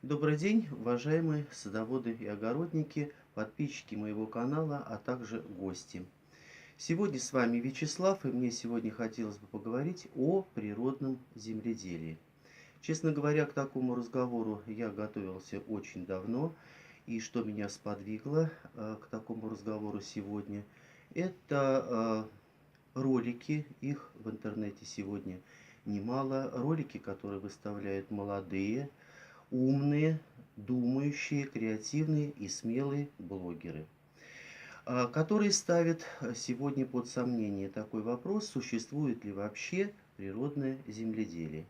Добрый день, уважаемые садоводы и огородники, подписчики моего канала, а также гости. Сегодня с вами Вячеслав, и мне сегодня хотелось бы поговорить о природном земледелии. Честно говоря, к такому разговору я готовился очень давно, и что меня сподвигло к такому разговору сегодня, это ролики, их в интернете сегодня немало, ролики, которые выставляют молодые, умные, думающие, креативные и смелые блогеры, которые ставят сегодня под сомнение такой вопрос, существует ли вообще природное земледелие.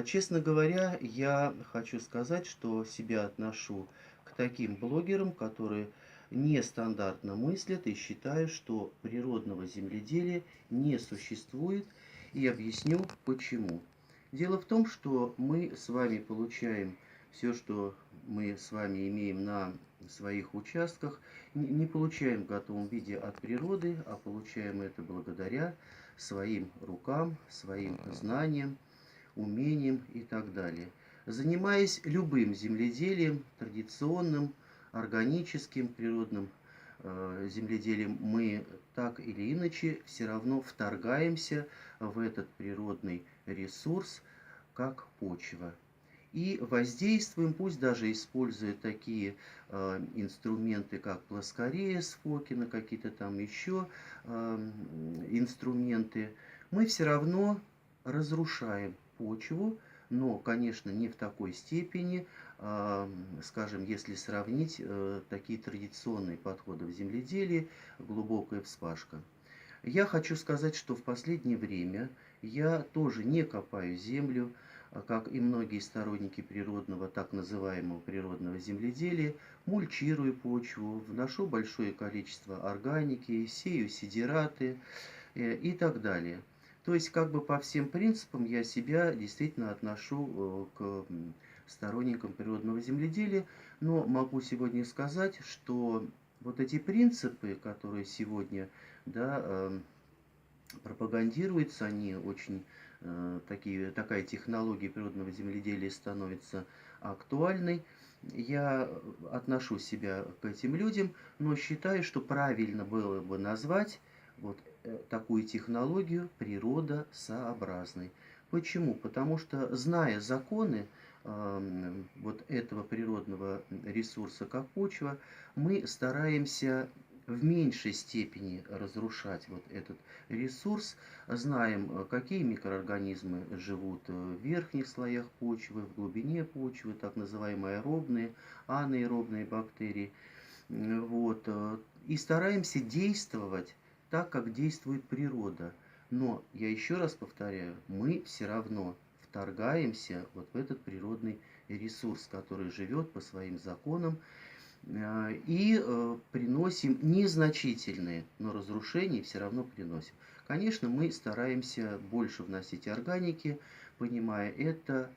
Честно говоря, я хочу сказать, что себя отношу к таким блогерам, которые нестандартно мыслят и считают, что природного земледелия не существует, и объясню почему. Дело в том, что мы с вами получаем все, что мы с вами имеем на своих участках, не получаем в готовом виде от природы, а получаем это благодаря своим рукам, своим знаниям, умением и так далее. Занимаясь любым земледелием, традиционным, органическим, природным земледелием, мы так или иначе все равно вторгаемся в этот природный ресурс, как почва. И воздействуем, пусть даже используя такие инструменты, как плоскорез Фокина, какие-то там еще инструменты, мы все равно разрушаем почву, но, конечно, не в такой степени, скажем, если сравнить такие традиционные подходы в земледелии, глубокая вспашка. Я хочу сказать, что в последнее время я тоже не копаю землю, как и многие сторонники природного, так называемого природного земледелия, мульчирую почву, вношу большое количество органики, сею сидираты и так далее. То есть, как бы по всем принципам я себя действительно отношу к сторонникам природного земледелия, но могу сегодня сказать, что вот эти принципы, которые сегодня, да, пропагандируются, они очень такая технология природного земледелия становится актуальной. Я отношу себя к этим людям, но считаю, что правильно было бы назвать вот такую технологию природосообразной. Почему? Потому что, зная законы вот этого природного ресурса, как почва, мы стараемся в меньшей степени разрушать вот этот ресурс, знаем, какие микроорганизмы живут в верхних слоях почвы, в глубине почвы, так называемые аэробные, анаэробные бактерии. Вот, и стараемся действовать так, как действует природа. Но, я еще раз повторяю, мы все равно вторгаемся вот в этот природный ресурс, который живет по своим законам, и приносим незначительные, но разрушения все равно приносим. Конечно, мы стараемся больше вносить органики, понимая это,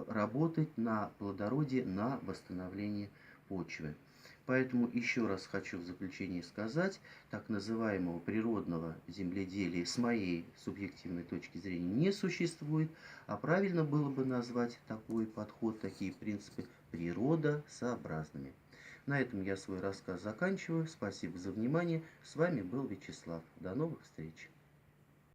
работать на плодородие, на восстановление почвы. Поэтому еще раз хочу в заключение сказать, так называемого природного земледелия с моей субъективной точки зрения не существует, а правильно было бы назвать такой подход, такие принципы природосообразными. На этом я свой рассказ заканчиваю. Спасибо за внимание. С вами был Вячеслав. До новых встреч.